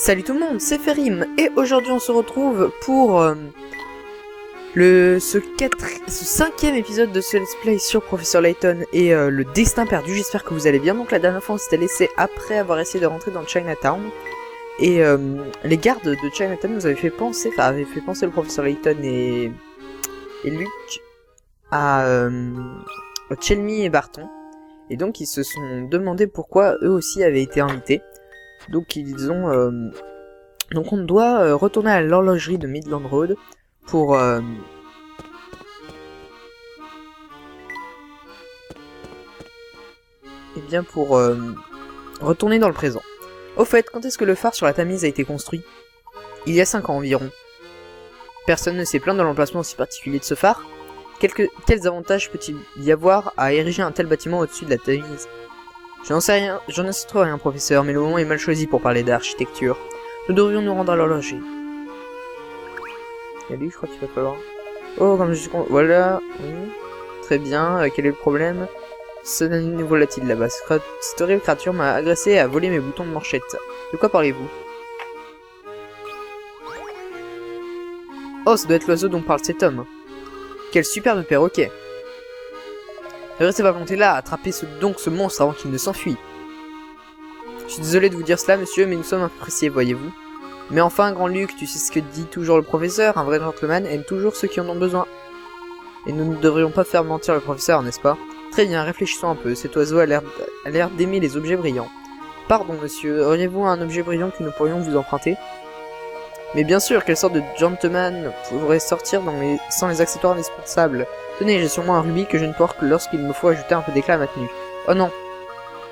Salut tout le monde, c'est Ferim, et aujourd'hui on se retrouve pour ce cinquième épisode de ce let's play sur Professeur Layton et le destin perdu. J'espère que vous allez bien. Donc la dernière fois on s'était laissé après avoir essayé de rentrer dans Chinatown, et les gardes de Chinatown nous avaient fait penser, le Professeur Layton et Luke à Chelmy et Barton, et donc ils se sont demandé pourquoi eux aussi avaient été invités. Donc ils ont donc on doit retourner à l'horlogerie de Midland Road pour retourner dans le présent. Au fait, quand est-ce que le phare sur la Tamise a été construit? Il y a 5 ans environ. Personne ne s'est plaint de l'emplacement si particulier de ce phare. Quels avantages peut-il y avoir à ériger un tel bâtiment au-dessus de la Tamise? J'en sais rien, j'en sais trop rien, professeur, mais le moment est mal choisi pour parler d'architecture. Nous devrions nous rendre à l'horlogerie. Et lui, je crois qu'il va falloir... Oh, comme je suis con... Voilà, oui. Très bien, quel est le problème? Ce n'est volatile là-bas. Cette horrible créature m'a agressé et a volé mes boutons de manchette. De quoi parlez-vous? Oh, ça doit être l'oiseau dont parle cet homme. Quel superbe perroquet. Ne restez pas monté là, attrapez ce monstre avant qu'il ne s'enfuit. Je suis désolé de vous dire cela, monsieur, mais nous sommes appréciés, voyez-vous. Mais enfin, grand Luc, tu sais ce que dit toujours le professeur, un vrai gentleman aime toujours ceux qui en ont besoin. Et nous ne devrions pas faire mentir le professeur, n'est-ce pas? Très bien, réfléchissons un peu, cet oiseau a l'air d'aimer les objets brillants. Pardon, monsieur, auriez-vous un objet brillant que nous pourrions vous emprunter? Mais bien sûr, quelle sorte de gentleman pourrait sortir sans les accessoires indispensables? Tenez, j'ai sur moi un rubis que je ne porte que lorsqu'il me faut ajouter un peu d'éclat à ma tenue. Oh non!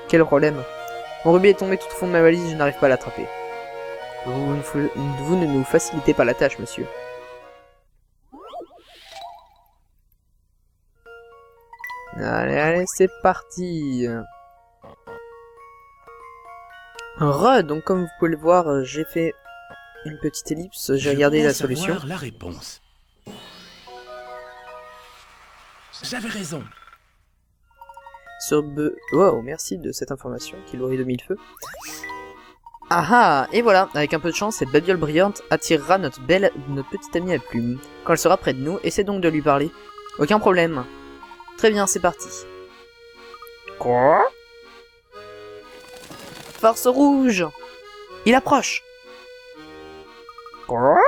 Quel problème! Mon rubis est tombé tout au fond de ma valise et je n'arrive pas à l'attraper. Vous ne nous facilitez pas la tâche, monsieur. Allez, c'est parti! Donc comme vous pouvez le voir, j'ai fait une petite ellipse, j'ai regardé la solution. La réponse. J'avais raison. Wow, merci de cette information qui l'aurait de mille feux. Ah ah, et voilà, avec un peu de chance, cette babiole brillante attirera notre petite amie à plume. Quand elle sera près de nous, essaie donc de lui parler. Aucun problème. Très bien, c'est parti. Quoi? Force rouge! Il approche! Quoi?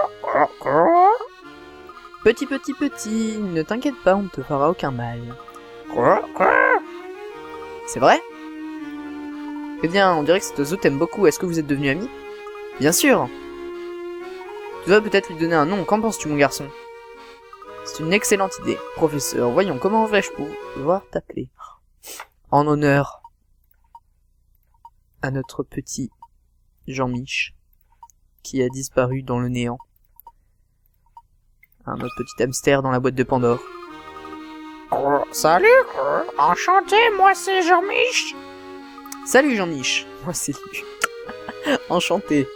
Petit, ne t'inquiète pas, on ne te fera aucun mal. Quoi? C'est vrai? Eh bien, on dirait que cet oiseau t'aime beaucoup, est-ce que vous êtes devenus amis? Bien sûr! Tu dois peut-être lui donner un nom, qu'en penses-tu mon garçon? C'est une excellente idée. Professeur, voyons, comment vais-je pouvoir t'appeler? En honneur à notre petit Jean-Mich, qui a disparu dans le néant. Notre petit hamster dans la boîte de Pandore. Salut, enchanté, moi c'est Jean-Mich. Salut Jean-Mich, moi c'est Luc. Enchanté.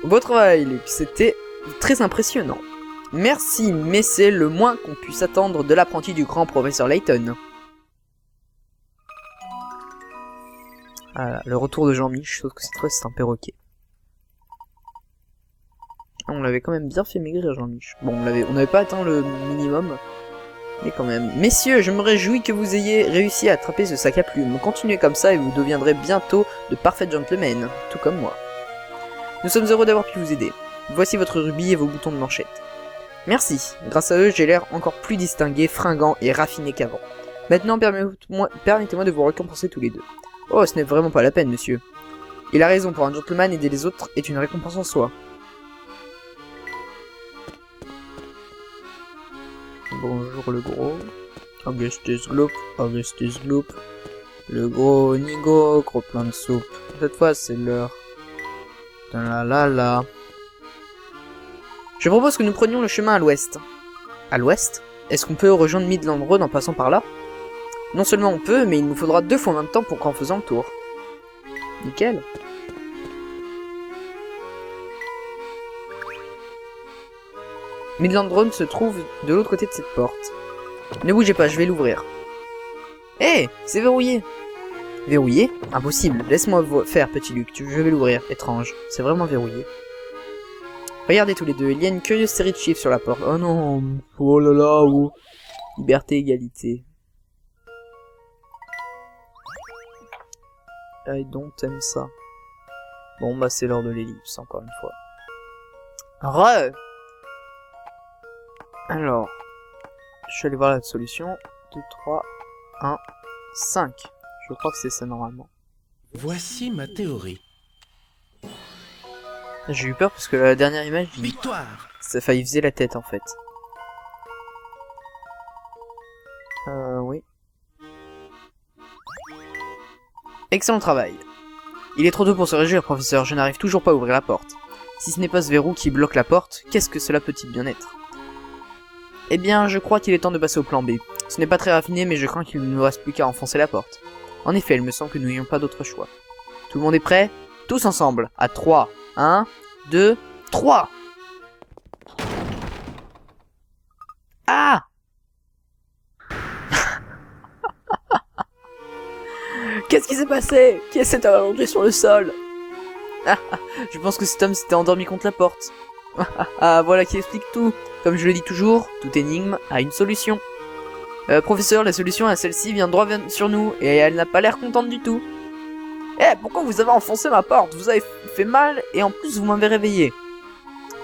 Beau travail Luc, c'était très impressionnant. Merci, mais c'est le moins qu'on puisse attendre de l'apprenti du grand professeur Layton. Le retour de Jean-Mich, sauf que cette fois c'est un perroquet. On l'avait quand même bien fait maigrir Jean-Mich. Bon, on n'avait pas atteint le minimum, mais quand même. Messieurs, je me réjouis que vous ayez réussi à attraper ce sac à plumes. Continuez comme ça et vous deviendrez bientôt de parfaits gentlemen, tout comme moi. Nous sommes heureux d'avoir pu vous aider. Voici votre rubis et vos boutons de manchette. Merci, grâce à eux j'ai l'air encore plus distingué, fringant et raffiné qu'avant. Maintenant permettez-moi de vous récompenser tous les deux. Oh, ce n'est vraiment pas la peine, monsieur. Il a raison, pour un gentleman, aider les autres est une récompense en soi. Bonjour le gros. Augustus Gloop. Le gros Nigo, gros plein de soupe. Cette fois c'est l'heure. La. Je propose que nous prenions le chemin à l'ouest. À l'ouest? Est-ce qu'on peut rejoindre Midland Road en passant par là? Non seulement on peut, mais il nous faudra 2 fois moins de temps qu'en faisant le tour. Nickel. Midland Road se trouve de l'autre côté de cette porte. Ne bougez pas, je vais l'ouvrir. Hé, c'est verrouillé. Verrouillé? Impossible. Laisse-moi faire, petit Luc. Je vais l'ouvrir. Étrange. C'est vraiment verrouillé. Regardez tous les deux. Il y a une curieuse série de chiffres sur la porte. Oh non. Oh là là. Oh. Liberté, égalité. I don't aime ça. Bon, bah c'est l'heure de l'ellipse, encore une fois. Alors. Je suis allé voir la solution. 2, 3, 1, 5. Je crois que c'est ça normalement. Voici ma théorie. J'ai eu peur parce que la dernière image, Victoire! ça failli viser la tête en fait. Oui. Excellent travail. Il est trop tôt pour se réjouir, professeur. Je n'arrive toujours pas à ouvrir la porte. Si ce n'est pas ce verrou qui bloque la porte, qu'est-ce que cela peut-il bien être? Eh bien, je crois qu'il est temps de passer au plan B. Ce n'est pas très raffiné, mais je crains qu'il ne nous reste plus qu'à enfoncer la porte. En effet, il me semble que nous n'ayons pas d'autre choix. Tout le monde est prêt? Tous ensemble, à 3. 1, 2, 3. Ah! Qu'est-ce qui s'est passé? Qui s'est allongé sur le sol? Je pense que cet homme s'était endormi contre la porte. Ah, voilà qui explique tout. Comme je le dis toujours, toute énigme a une solution. Professeur, la solution à celle-ci vient droit sur nous, et elle n'a pas l'air contente du tout. Eh, pourquoi vous avez enfoncé ma porte? Vous avez fait mal, et en plus vous m'avez réveillé.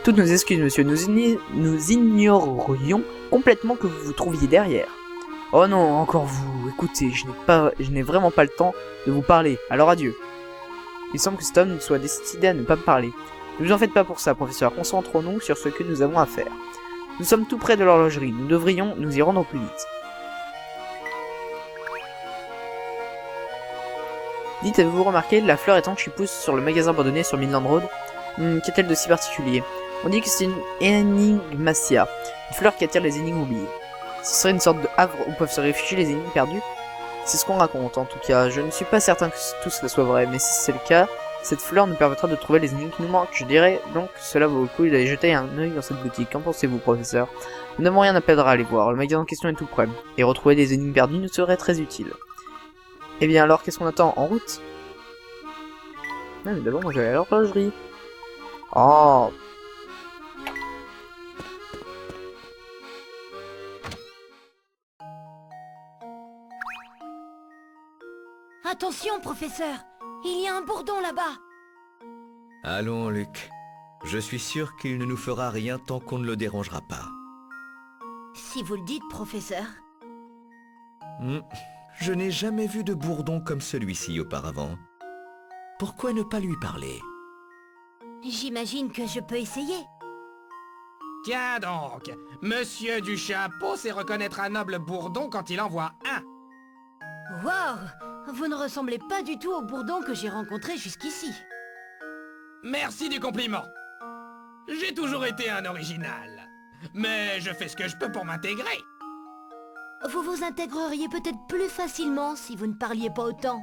Toutes nos excuses, monsieur, nous ignorions complètement que vous vous trouviez derrière. Oh non, encore vous. Écoutez, je n'ai vraiment pas le temps de vous parler, alors adieu. Il semble que cet homme soit décidé à ne pas me parler. Ne vous en faites pas pour ça, professeur, concentrons-nous sur ce que nous avons à faire. Nous sommes tout près de l'horlogerie, nous devrions nous y rendre au plus vite. Dites, avez-vous remarqué la fleur étanche qui pousse sur le magasin abandonné sur Midland Road? Qu'est-elle de si particulier? On dit que c'est une Enigmatia, une fleur qui attire les énigmes oubliées. Ce serait une sorte de havre où peuvent se réfugier les énigmes perdues? C'est ce qu'on raconte en tout cas, je ne suis pas certain que tout cela soit vrai, mais si c'est le cas, cette fleur nous permettra de trouver les énigmes qui nous manquent. Je dirais donc que cela vaut le coup d'aller jeter un œil dans cette boutique. Qu'en pensez-vous, professeur? Nous n'avons rien à perdre à aller voir, le magasin en question est tout près, et retrouver des énigmes perdues nous serait très utile. Eh bien alors, qu'est-ce qu'on attend? En route? Non mais d'abord, moi je vais aller à l'horlogerie. Oh. Attention, professeur! Il y a un bourdon là-bas! Allons, Luc. Je suis sûr qu'il ne nous fera rien tant qu'on ne le dérangera pas. Si vous le dites, professeur. Je n'ai jamais vu de bourdon comme celui-ci auparavant. Pourquoi ne pas lui parler? J'imagine que je peux essayer. Tiens donc, Monsieur du Chapeau sait reconnaître un noble bourdon quand il en voit un. Wow! Vous ne ressemblez pas du tout au bourdon que j'ai rencontré jusqu'ici. Merci du compliment. J'ai toujours été un original. Mais je fais ce que je peux pour m'intégrer. Vous vous intégreriez peut-être plus facilement si vous ne parliez pas autant.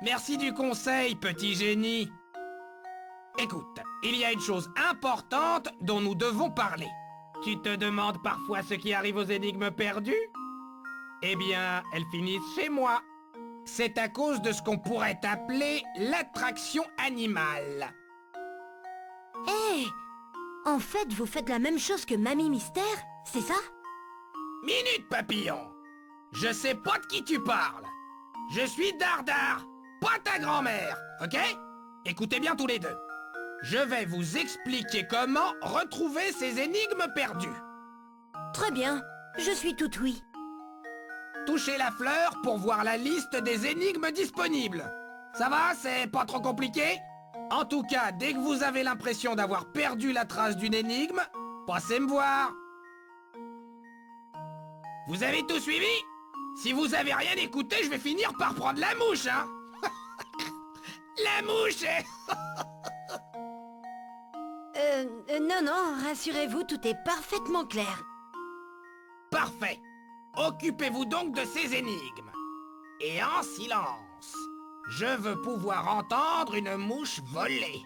Merci du conseil, petit génie. Écoute, il y a une chose importante dont nous devons parler. Tu te demandes parfois ce qui arrive aux énigmes perdues? Eh bien, elles finissent chez moi. C'est à cause de ce qu'on pourrait appeler l'attraction animale. Hé! En fait, vous faites la même chose que Mamie Mystère, c'est ça? Minute, papillon. Je sais pas de qui tu parles. Je suis Dardar, pas ta grand-mère, ok? Écoutez bien tous les deux. Je vais vous expliquer comment retrouver ces énigmes perdues. Très bien, je suis tout oui. Touchez la fleur pour voir la liste des énigmes disponibles. Ça va, c'est pas trop compliqué? En tout cas, dès que vous avez l'impression d'avoir perdu la trace d'une énigme, passez me voir. Vous avez tout suivi? Si vous avez rien écouté, je vais finir par prendre la mouche, hein. La mouche est... Non, rassurez-vous, tout est parfaitement clair. Parfait. Occupez-vous donc de ces énigmes. Et en silence. Je veux pouvoir entendre une mouche voler.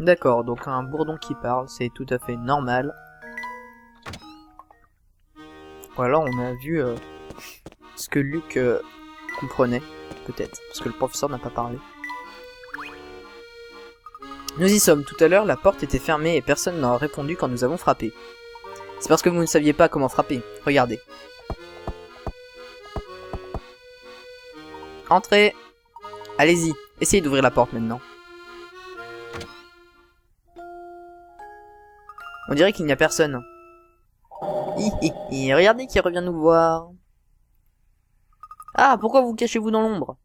D'accord, donc un bourdon qui parle, c'est tout à fait normal. Ou alors on a vu ce que Luc comprenait, peut-être, parce que le professeur n'a pas parlé. Nous y sommes. Tout à l'heure, la porte était fermée et personne n'a répondu quand nous avons frappé. C'est parce que vous ne saviez pas comment frapper. Regardez. Entrez. Allez-y. Essayez d'ouvrir la porte maintenant. On dirait qu'il n'y a personne. Regardez qui revient nous voir. Ah, pourquoi vous cachez-vous dans l'ombre?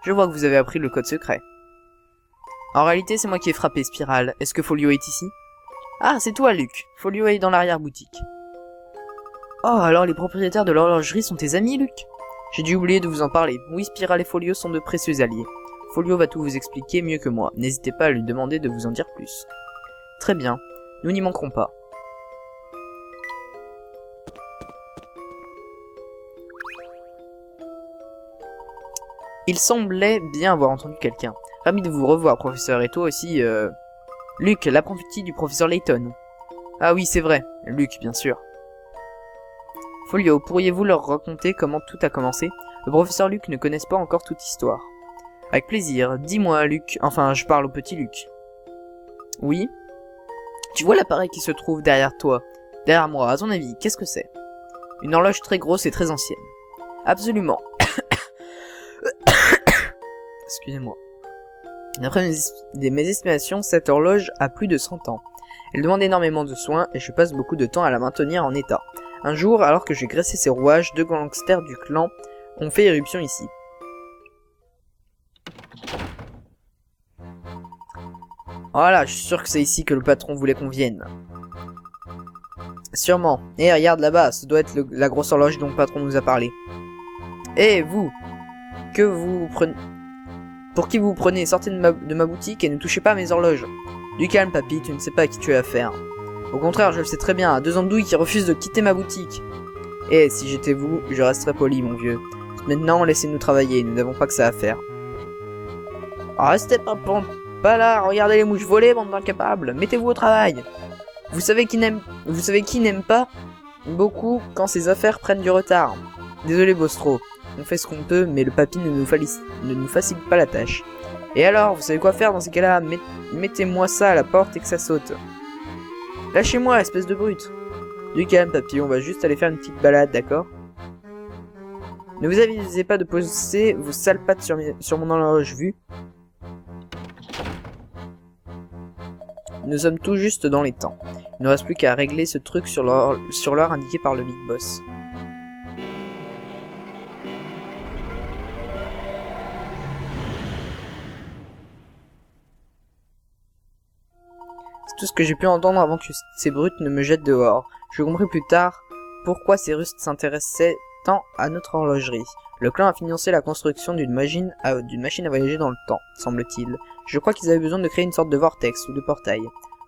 Je vois que vous avez appris le code secret. En réalité, c'est moi qui ai frappé, Spirale. Est-ce que Folio est ici? Ah, c'est toi, Luc. Folio est dans l'arrière-boutique. Oh, alors les propriétaires de l'horlogerie sont tes amis, Luc? J'ai dû oublier de vous en parler. Oui, Spirale et Folio sont de précieux alliés. Folio va tout vous expliquer mieux que moi. N'hésitez pas à lui demander de vous en dire plus. Très bien. Nous n'y manquerons pas. Il semblait bien avoir entendu quelqu'un. Ravi de vous revoir, professeur, et toi aussi, Luc, l'apprenti du professeur Layton. Ah oui, c'est vrai, Luc, bien sûr. Folio, pourriez-vous leur raconter comment tout a commencé? Le professeur Luc ne connaisse pas encore toute histoire. Avec plaisir, dis-moi, Luc, enfin, je parle au petit Luc. Oui? Tu vois l'appareil qui se trouve derrière toi, derrière moi, à ton avis, qu'est-ce que c'est? Une horloge très grosse et très ancienne. Absolument. Excusez-moi. D'après mes estimations, cette horloge a plus de 100 ans. Elle demande énormément de soins et je passe beaucoup de temps à la maintenir en état. Un jour, alors que j'ai graissé ses rouages, 2 gangsters du clan ont fait éruption ici. Voilà, je suis sûr que c'est ici que le patron voulait qu'on vienne. Sûrement. Et regarde là-bas, ce doit être la grosse horloge dont le patron nous a parlé. Eh, vous! Que vous prenez... Pour qui vous prenez? Sortez de ma boutique et ne touchez pas à mes horloges. Du calme, papy, tu ne sais pas à qui tu as affaire. Au contraire, je le sais très bien, 2 andouilles qui refusent de quitter ma boutique. Eh, si j'étais vous, je resterais poli, mon vieux. Maintenant, laissez-nous travailler, nous n'avons pas que ça à faire. Oh, restez pas là, regardez les mouches voler, bande d'incapables. Mettez-vous au travail. Vous savez qui n'aime pas beaucoup quand ses affaires prennent du retard. Désolé, Bostro. On fait ce qu'on peut, mais le papy ne nous facilite pas la tâche. Et alors, vous savez quoi faire dans ces cas-là? Mettez-moi ça à la porte et que ça saute. Lâchez-moi, espèce de brute. Du calme, papy, on va juste aller faire une petite balade, d'accord? Ne vous avisez pas de poser vos sales pattes sur mon horloge vue. Nous sommes tout juste dans les temps. Il ne reste plus qu'à régler ce truc sur l'heure indiquée par le Big Boss. C'est tout ce que j'ai pu entendre avant que ces brutes ne me jettent dehors. Je compris plus tard pourquoi ces Russes s'intéressaient tant à notre horlogerie. Le clan a financé la construction d'une machine à voyager dans le temps, semble-t-il. Je crois qu'ils avaient besoin de créer une sorte de vortex ou de portail.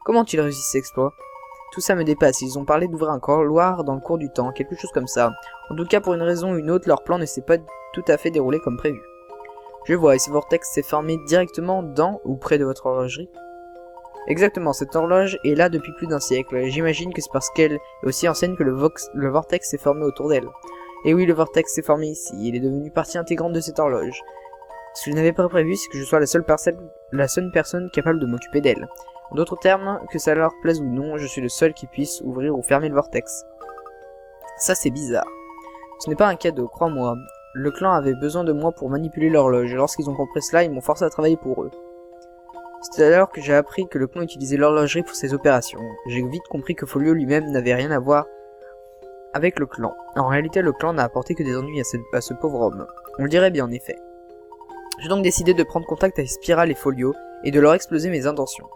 Comment ont-ils réussi cet exploit? Tout ça me dépasse, ils ont parlé d'ouvrir un couloir dans le cours du temps, quelque chose comme ça. En tout cas, pour une raison ou une autre, leur plan ne s'est pas tout à fait déroulé comme prévu. Je vois, et ce vortex s'est formé directement dans ou près de votre horlogerie? Exactement, cette horloge est là depuis plus d'un siècle. J'imagine que c'est parce qu'elle est aussi ancienne que le vortex s'est formé autour d'elle. Et oui, le vortex s'est formé ici, il est devenu partie intégrante de cette horloge. Ce que je n'avais pas prévu, c'est que je sois la seule personne capable de m'occuper d'elle. En d'autres termes, que ça leur plaise ou non, je suis le seul qui puisse ouvrir ou fermer le vortex. Ça, c'est bizarre. Ce n'est pas un cadeau, crois-moi. Le clan avait besoin de moi pour manipuler l'horloge, et lorsqu'ils ont compris cela, ils m'ont forcé à travailler pour eux. C'est alors que j'ai appris que le clan utilisait l'horlogerie pour ses opérations. J'ai vite compris que Folio lui-même n'avait rien à voir avec le clan. En réalité, le clan n'a apporté que des ennuis à ce pauvre homme. On le dirait bien en effet. J'ai donc décidé de prendre contact avec Spirale et Folio et de leur exposer mes intentions.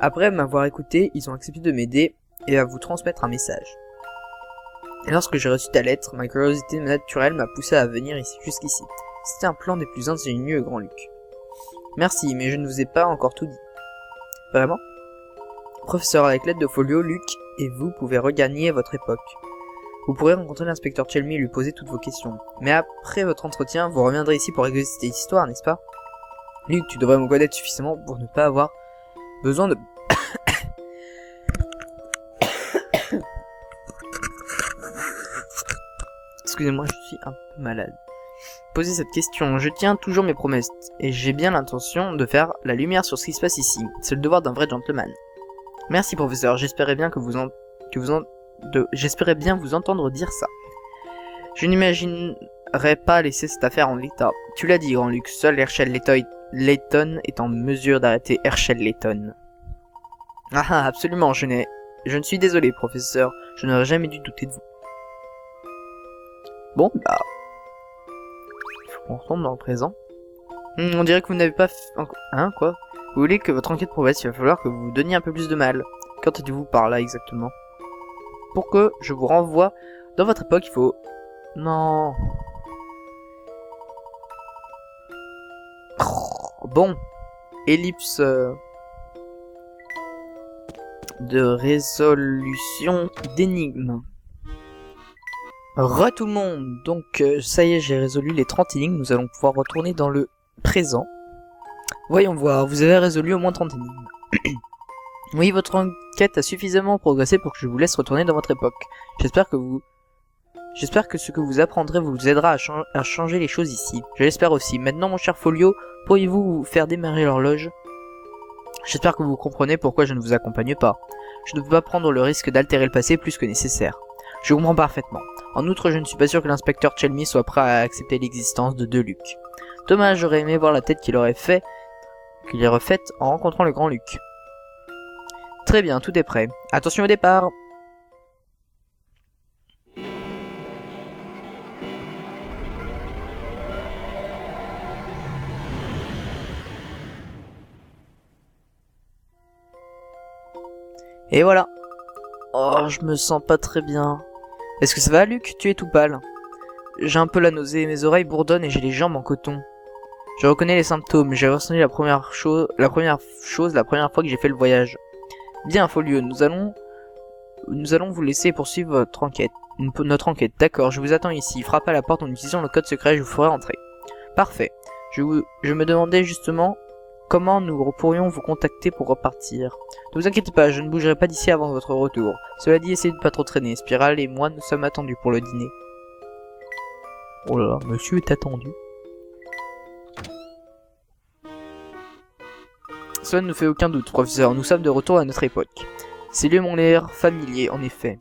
Après m'avoir écouté, ils ont accepté de m'aider et à vous transmettre un message. Et lorsque j'ai reçu ta lettre, ma curiosité naturelle m'a poussé à venir jusqu'ici. C'était un plan des plus ingénieux, Grand Luc. Merci, mais je ne vous ai pas encore tout dit. Vraiment? Professeur, avec l'aide de Folio, Luc et vous pouvez regagner votre époque. Vous pourrez rencontrer l'inspecteur Chelmy et lui poser toutes vos questions. Mais après votre entretien, vous reviendrez ici pour régler cette histoire, n'est-ce pas? Luc, tu devrais me connaître suffisamment pour ne pas avoir besoin de... Excusez-moi, je suis un peu malade. Posez cette question, je tiens toujours mes promesses, et j'ai bien l'intention de faire la lumière sur ce qui se passe ici. C'est le devoir d'un vrai gentleman. Merci professeur, j'espérais bien j'espérais bien vous entendre dire ça. Je n'imaginerais pas laisser cette affaire en l'état. Tu l'as dit, Grand Luc, seul Herschel Layton est en mesure d'arrêter Herschel Layton. Ah, absolument, je ne suis désolé, professeur, je n'aurais jamais dû douter de vous. Bon, bah... faut qu'on retourne dans le présent. On dirait que vous n'avez pas... Hein, quoi? Vous voulez que votre enquête progresse, il va falloir que vous vous donniez un peu plus de mal. Qu'entendez-vous par là, exactement? Pour que je vous renvoie dans votre époque, il faut... Non... Bon. Ellipse... de résolution d'énigmes. Re tout le monde. Donc ça y est, j'ai résolu les 30 énigmes. Nous allons pouvoir retourner dans le présent. Voyons voir, vous avez résolu au moins 30 énigmes. Oui, votre enquête a suffisamment progressé pour que je vous laisse retourner dans votre époque. J'espère que ce que vous apprendrez vous aidera à changer les choses ici. Je l'espère aussi. Maintenant, mon cher Folio, pourriez-vous vous faire démarrer l'horloge? J'espère que vous comprenez pourquoi je ne vous accompagne pas. Je ne peux pas prendre le risque d'altérer le passé plus que nécessaire. Je comprends parfaitement. En outre, je ne suis pas sûr que l'inspecteur Chelmy soit prêt à accepter l'existence de deux Luc. Dommage, j'aurais aimé voir la tête qu'il aurait faite en rencontrant le grand Luc. Très bien, tout est prêt. Attention au départ. Et voilà. Oh, je me sens pas très bien. Est-ce que ça va, Luc? Tu es tout pâle. J'ai un peu la nausée, mes oreilles bourdonnent et j'ai les jambes en coton. Je reconnais les symptômes, j'ai ressenti la première fois que j'ai fait le voyage. Bien, Folio, nous allons vous laisser poursuivre notre enquête. D'accord, je vous attends ici. Frappez à la porte en utilisant le code secret, je vous ferai entrer. Parfait. Je me demandais justement comment nous pourrions vous contacter pour repartir. Ne vous inquiétez pas, je ne bougerai pas d'ici avant votre retour. Cela dit, essayez de pas trop traîner. Spiral et moi, nous sommes attendus pour le dîner. Oh là là, monsieur est attendu. Cela ne fait aucun doute, professeur. Nous sommes de retour à notre époque. Ces lieux m'ont l'air familiers, en effet.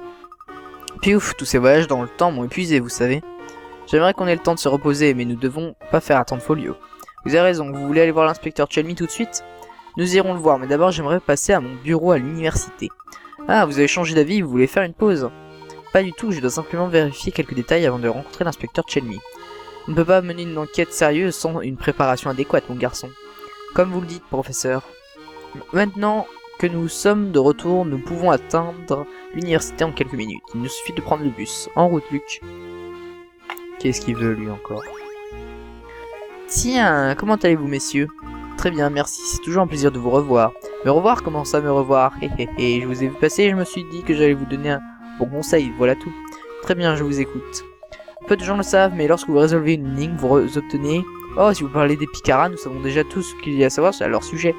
Puis ouf, tous ces voyages dans le temps m'ont épuisé, vous savez. J'aimerais qu'on ait le temps de se reposer, mais nous devons pas faire attendre Folio. Vous avez raison, vous voulez aller voir l'inspecteur Chelmy tout de suite? Nous irons le voir, mais d'abord j'aimerais passer à mon bureau à l'université. Ah, vous avez changé d'avis, vous voulez faire une pause? Pas du tout, je dois simplement vérifier quelques détails avant de rencontrer l'inspecteur Chelmy. On ne peut pas mener une enquête sérieuse sans une préparation adéquate, mon garçon. Comme vous le dites, professeur. Maintenant que nous sommes de retour, nous pouvons atteindre l'université en quelques minutes. Il nous suffit de prendre le bus. En route, Luc. Qu'est-ce qu'il veut, lui, encore? Tiens, comment allez-vous, messieurs? Très bien, merci, c'est toujours un plaisir de vous revoir. Me revoir? Comment ça, me revoir? Je vous ai vu passer et je me suis dit que j'allais vous donner un bon conseil, voilà tout. Très bien, je vous écoute. Peu de gens le savent, mais lorsque vous résolvez une énigme, vous obtenez... Oh, si vous parlez des Picaras, nous savons déjà tout ce qu'il y a à savoir sur leur sujet.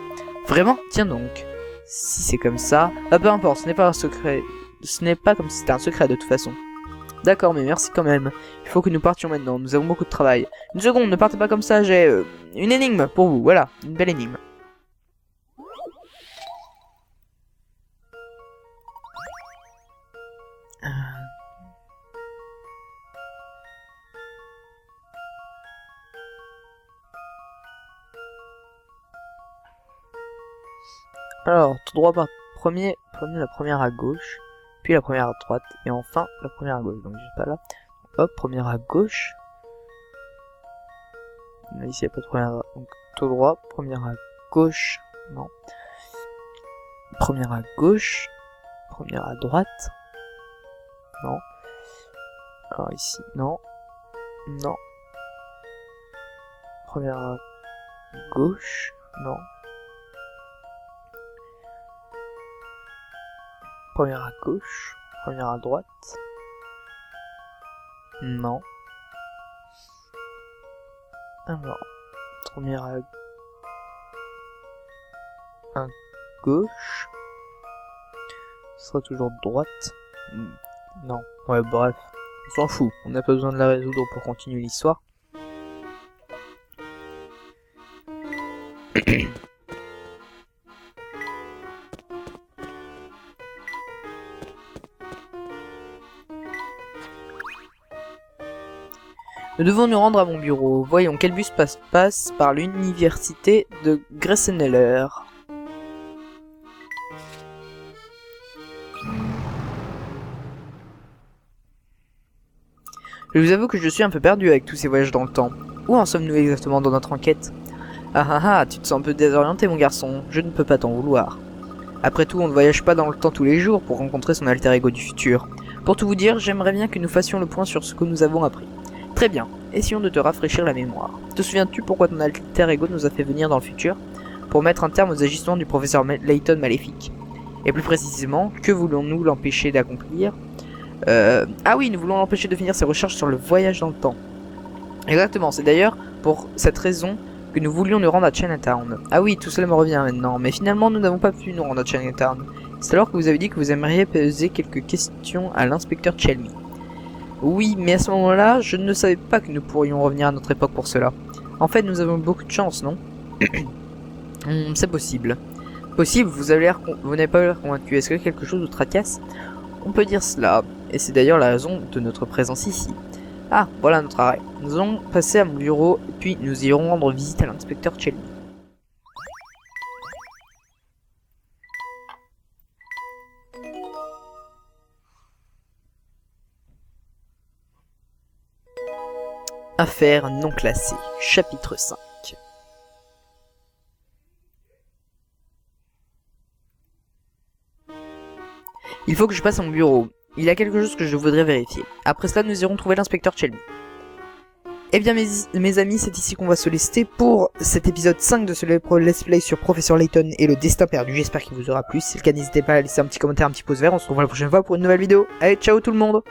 Vraiment? Tiens donc. Si c'est comme ça... Ah, peu importe, ce n'est pas un secret. Ce n'est pas comme si c'était un secret de toute façon. D'accord, mais merci quand même. Il faut que nous partions maintenant, nous avons beaucoup de travail. Une seconde, ne partez pas comme ça, j'ai une énigme pour vous, voilà, une belle énigme. Alors, tout droit par prenez la première à gauche, puis la première à droite, et enfin la première à gauche. Donc j'ai pas là. Hop, première à gauche. Là, ici il n'y a pas de première à... Donc tout droit, première à gauche. Non. Première à gauche. Première à droite. Non. Alors ici, non. Non. Première à gauche. Non. Première à gauche, première à droite. Non. Alors, première à gauche. Ce sera toujours droite. Non, Ouais, bref, on s'en fout, on n'a pas besoin de la résoudre pour continuer l'histoire. Nous devons nous rendre à mon bureau. Voyons, quel bus passe par l'université de Gressenheller. Je vous avoue que je suis un peu perdu avec tous ces voyages dans le temps. Où en sommes-nous exactement dans notre enquête? Ah ah ah, tu te sens un peu désorienté mon garçon, je ne peux pas t'en vouloir. Après tout, on ne voyage pas dans le temps tous les jours pour rencontrer son alter ego du futur. Pour tout vous dire, j'aimerais bien que nous fassions le point sur ce que nous avons appris. Très bien, essayons de te rafraîchir la mémoire. Te souviens-tu pourquoi ton alter ego nous a fait venir dans le futur? Pour mettre un terme aux agissements du professeur Layton maléfique. Et plus précisément, que voulons-nous l'empêcher d'accomplir? Ah oui, nous voulons l'empêcher de finir ses recherches sur le voyage dans le temps. Exactement, c'est d'ailleurs pour cette raison que nous voulions nous rendre à Chinatown. Ah oui, tout cela me revient maintenant, mais finalement nous n'avons pas pu nous rendre à Chinatown. C'est alors que vous avez dit que vous aimeriez poser quelques questions à l'inspecteur Chelmy. Oui, mais à ce moment-là, je ne savais pas que nous pourrions revenir à notre époque pour cela. En fait, nous avons beaucoup de chance, non? C'est possible. Possible, vous n'avez pas l'air convaincu. Est-ce que quelque chose vous tracasse? On peut dire cela, et c'est d'ailleurs la raison de notre présence ici. Ah, voilà notre arrêt. Nous allons passer à mon bureau, puis nous irons rendre visite à l'inspecteur Chelmy. Affaires non classées, chapitre 5. Il faut que je passe à mon bureau. Il y a quelque chose que je voudrais vérifier. Après cela, nous irons trouver l'inspecteur Chelmy. Eh bien mes amis, c'est ici qu'on va se laisser pour cet épisode 5 de ce Let's Play sur Professeur Layton et le destin perdu. J'espère qu'il vous aura plu. Si c'est le cas, n'hésitez pas à laisser un petit commentaire, un petit pouce vert. On se retrouve la prochaine fois pour une nouvelle vidéo. Allez, ciao tout le monde!